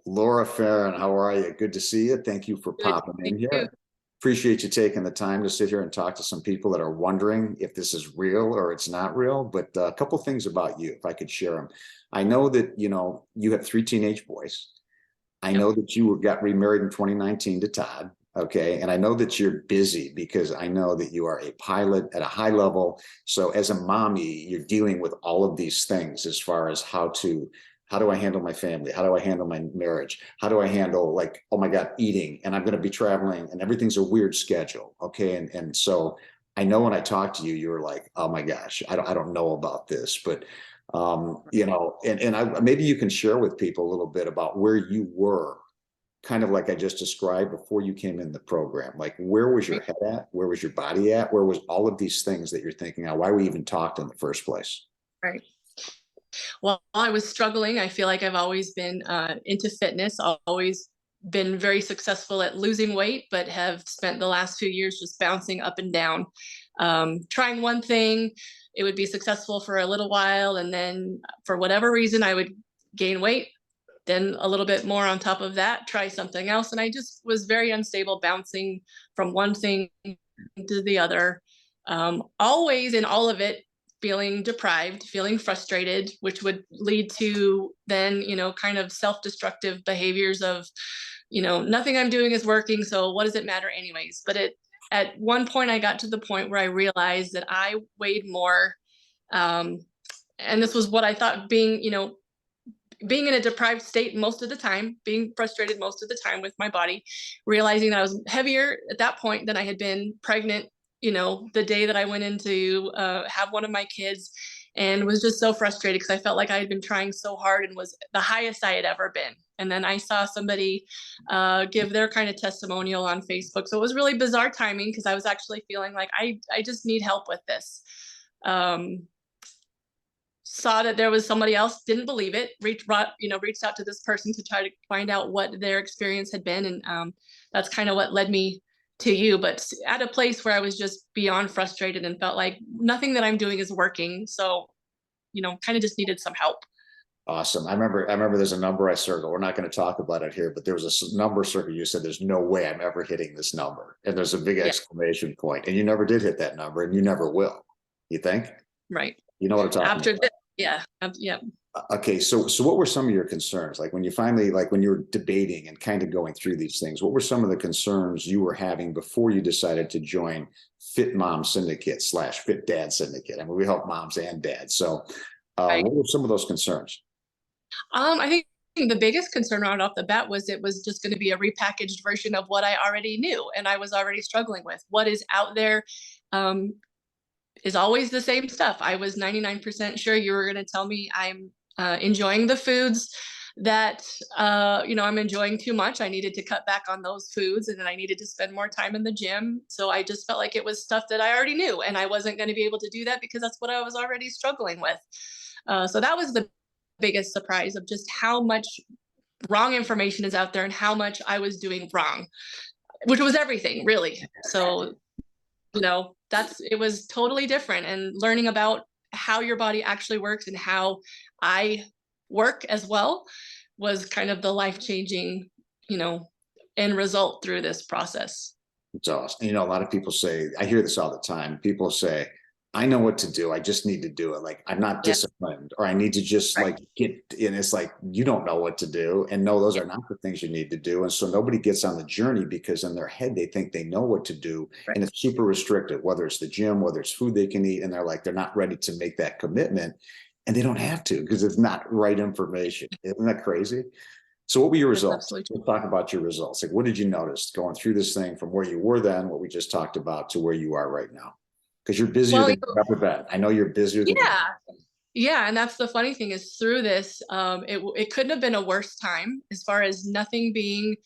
Laura Ferrin, how are you? Good to see you. Thank you for Good. popping Thank in you. here. Appreciate you taking the time to sit here and talk to some people that are wondering if this is real or it's not real. But a couple things about you, if I could share them. I know that you have three teenage boys. I Yep. know that got remarried in 2019 to Todd. Okay. And I know that you're busy because I know that you are a pilot at a high level. So as a mommy, you're dealing with all of these things as far as how do I handle my family? How do I handle my marriage? How do I handle, like, oh my God, eating? And I'm going to be traveling and everything's a weird schedule. Okay. And so I know when I talked to you, you were like, oh my gosh, I don't know about this, but maybe you can share with people a little bit about where you were, kind of like I just described before you came in the program. Like, where was your Right. head at? Where was your body at? Where was all of these things that you're thinking, oh, why we even talked in the first place? Right. Well, I was struggling. I feel like I've always been into fitness, always been very successful at losing weight, but have spent the last few years just bouncing up and down. Trying one thing, it would be successful for a little while, and then for whatever reason, I would gain weight. Then a little bit more on top of that, try something else. And I just was very unstable, bouncing from one thing to the other. Always in all of it, feeling deprived, feeling frustrated, which would lead to then, kind of self-destructive behaviors of, nothing I'm doing is working. So what does it matter anyways? But at one point I got to the point where I realized that I weighed more. Um, and this was what I thought being in a deprived state most of the time, being frustrated most of the time with my body, realizing that I was heavier at that point than I had been pregnant, the day that I went in to have one of my kids, and was just so frustrated because I felt like I had been trying so hard and was the highest I had ever been. And then I saw somebody give their kind of testimonial on Facebook. So it was really bizarre timing because I was actually feeling like I just need help with this. Um, Saw that there was somebody else, didn't believe it, reached out to this person to try to find out what their experience had been. And that's kind of what led me to you, but at a place where I was just beyond frustrated and felt like nothing that I'm doing is working. So, kind of just needed some help. Awesome. I remember there's a number I circled. We're not going to talk about it here, but there was a number circle. You said there's no way I'm ever hitting this number. And there's a big Yeah, exclamation point. And you never did hit that number and you never will. You think? right. You know what I'm talking After about? this, yeah, yeah. Okay, so what were some of your concerns? Like when you finally, like when you were debating and kind of going through these things, what were some of the concerns you were having before you decided to join Fit Mom Syndicate / Fit Dad Syndicate? I mean, we help moms and dads. So Right. what were some of those concerns? I think the biggest concern right off the bat was it was just going to be a repackaged version of what I already knew and I was already struggling with. What is out there um, is always the same stuff. I was 99% sure you were going to tell me I'm enjoying the foods that I'm enjoying too much. I needed to cut back on those foods, and then I needed to spend more time in the gym. So I just felt like it was stuff that I already knew, and I wasn't going to be able to do that because that's what I was already struggling with. So that was the biggest surprise of just how much wrong information is out there and how much I was doing wrong, which was everything really. So it was totally different, and learning about how your body actually works and how I work as well was kind of the life-changing, you know end result through this process. It's awesome. A lot of people say, I hear this all the time. People say, I know what to do. I just need to do it. Like, I'm not Yeah. disciplined, or I need to just Right. like get in. It's like, you don't know what to do. And no, those Yeah. are not the things you need to do. And so nobody gets on the journey because in their head, they think they know what to do. Right. And it's super restrictive, whether it's the gym, whether it's food they can eat. And they're not ready to make that commitment. And they don't have to because it's not right information. Isn't that crazy? So what were your That's results? absolutely Let's talk about your results. Like, what did you notice going through this thing from where you were then, what we just talked about, to where you are right now? Because you're true. busier Well, than you've ever been. I know you're busier than you. yeah. Yeah, and that's the funny thing is through this, it couldn't have been a worse time as far as nothing being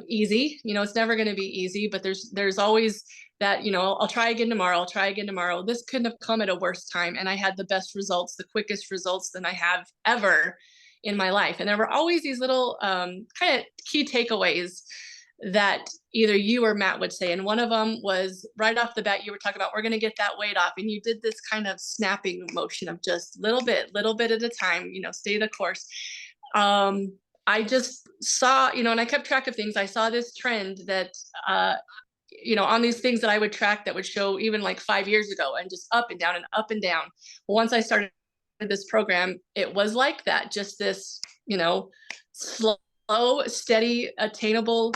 easy. It's never going to be easy, but there's always that, I'll try again tomorrow. I'll try again tomorrow. This couldn't have come at a worse time, and I had the best results, the quickest results than I have ever in my life. And there were always these little kind of key takeaways that either you or Matt would say. And one of them was right off the bat, you were talking about, we're going to get that weight off. And you did this kind of snapping motion of just little bit at a time, stay the course. Um, I just saw, and I kept track of things. I saw this trend that, on these things that I would track that would show even like 5 years ago, and just up and down and up and down. Once I started this program, it was like that, just this, slow, steady, attainable,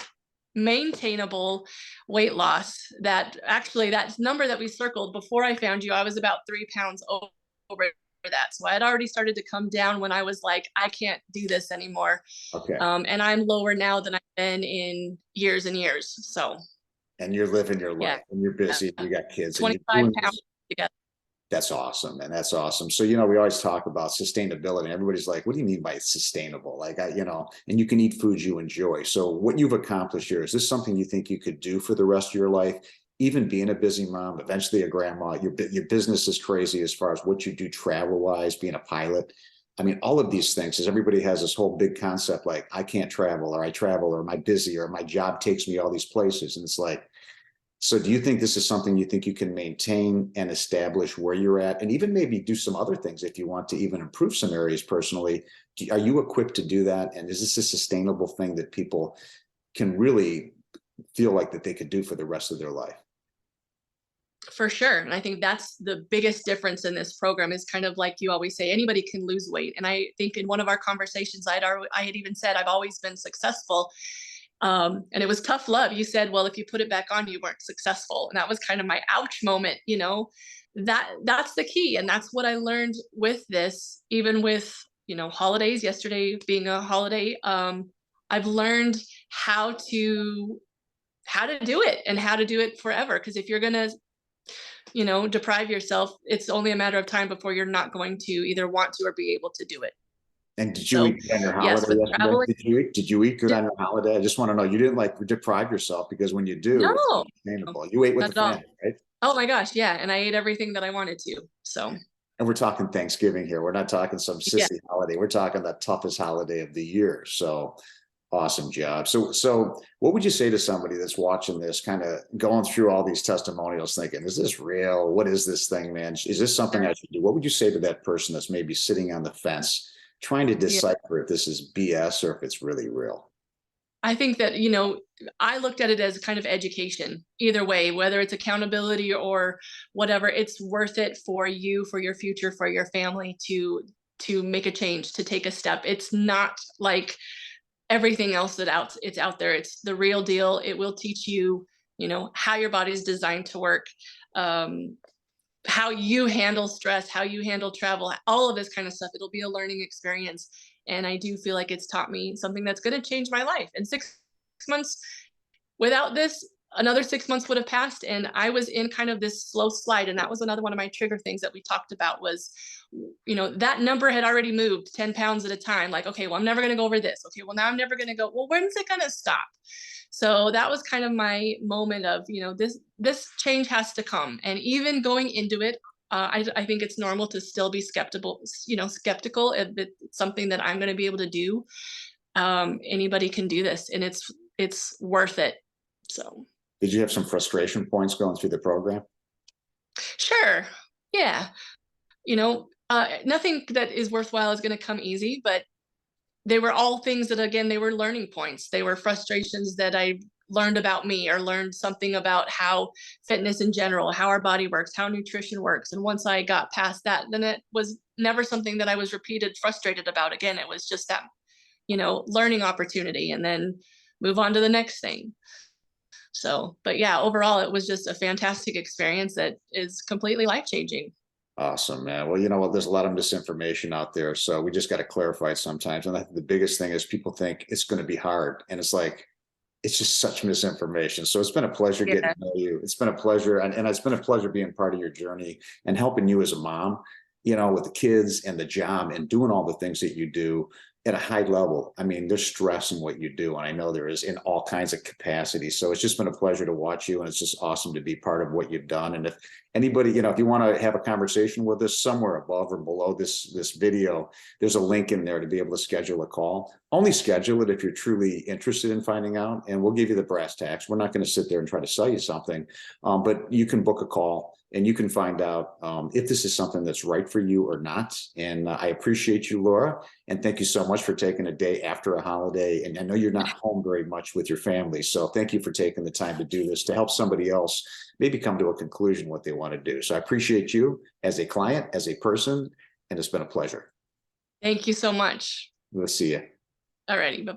maintainable weight loss. That actually, that number that we circled before I found you, I was about 3 pounds over that. So I had already started to come down when I was like, I can't do this anymore. Okay. And I'm lower now than I've been in years and years. So, And you're living your yeah, life, and you're busy, you got kids, and you're 25 doing pounds this. together. That's awesome, man. That's awesome. So, we always talk about sustainability. Everybody's like, what do you mean by sustainable? Like, and you can eat foods you enjoy. So what you've accomplished here, is this something you think you could do for the rest of your life? Even being a busy mom, eventually a grandma, your business is crazy as far as what you do travel wise, being a pilot. I mean, all of these things, is everybody has this whole big concept like, I can't travel, or I travel, or am I busy, or my job takes me all these places. And it's like, so do you think this is something you think you can maintain and establish where you're at, and even maybe do some other things if you want to even improve some areas personally? Are you equipped to do that? And is this a sustainable thing that people can really feel like that they could do for the rest of their life? For sure. And I think that's the biggest difference in this program, is kind of like you always say, anybody can lose weight. And I think in one of our conversations, I had even said, I've always been successful. And it was tough love. You said, well, if you put it back on, you weren't successful. And that was kind of my ouch moment, that's the key. And that's what I learned with this, even with, holidays, yesterday being a holiday. I've learned how to do it, and how to do it forever. Because if you're going to, deprive yourself, it's only a matter of time before you're not going to either want to or be able to do it. And did you So, eat on your yes, holiday with yesterday? traveling, Did you eat good on your holiday? I just want to know, you didn't like deprive yourself, because when you do, it's no, sustainable. You ate with not the at all. family, right? Oh my gosh, yeah, and I ate everything that I wanted to. So, And we're talking Thanksgiving here. We're not talking some yeah, sissy holiday. We're talking the toughest holiday of the year. So awesome job. So what would you say to somebody that's watching this, kind of going through all these testimonials thinking, is this real? What is this thing, man? Is this something I should do? What would you say to that person that's maybe sitting on the fence trying to yeah. decipher if this is BS or if it's really real? I think that, I looked at it as kind of education. Either way, whether it's accountability or whatever, it's worth it for you, for your future, for your family, to make a change, to take a step. It's not like everything else it's out there. It's the real deal. It will teach you, how your body's designed to work, how you handle stress, how you handle travel, all of this kind of stuff. It'll be a learning experience. And I do feel like it's taught me something that's going to change my life. In 6 months, without this, another 6 months would have passed, and I was in kind of this slow slide. And that was another one of my trigger things that we talked about was, that number had already moved 10 pounds at a time. Like, okay, well, I'm never going to go over this. Okay, well, now I'm never going to go, well, when's it going to stop? So that was kind of my moment of, this change has to come. And even going into it, I think it's normal to still be skeptical, skeptical if it's something that I'm going to be able to do. Anybody can do this, and it's worth it. So, Did you have some frustration points going through the program? sure. Yeah. Nothing that is worthwhile is going to come easy, but they were all things that, again, they were learning points. They were frustrations that I learned about me, or learned something about how fitness in general, how our body works, how nutrition works. And once I got past that, then it was never something that I was frustrated about again. It was just that, learning opportunity, and then move on to the next thing. So, but yeah, overall, it was just a fantastic experience that is completely life-changing. Awesome, man. Well, there's a lot of misinformation out there, so we just got to clarify it sometimes. And I think the biggest thing is people think it's going to be hard, and it's like, it's just such misinformation. So it's been a pleasure getting Yeah. to know you. It's been a pleasure, and it's been a pleasure being part of your journey and helping you as a mom, with the kids and the job and doing all the things that you do at a high level. I mean, there's stress in what you do, and I know there is in all kinds of capacities. So it's just been a pleasure to watch you, and it's just awesome to be part of what you've done. And if anybody, if you want to have a conversation with us, somewhere above or below this video, there's a link in there to be able to schedule a call. Only schedule it if you're truly interested in finding out, and we'll give you the brass tacks. We're not going to sit there and try to sell you something, but you can book a call and you can find out if this is something that's right for you or not. And I appreciate you, Laura, and thank you so much for taking a day after a holiday. And I know you're not home very much with your family, so thank you for taking the time to do this to help somebody else maybe come to a conclusion what they want to do. So I appreciate you as a client, as a person, and it's been a pleasure. Thank you so much. We'll see you. Alrighty, bye.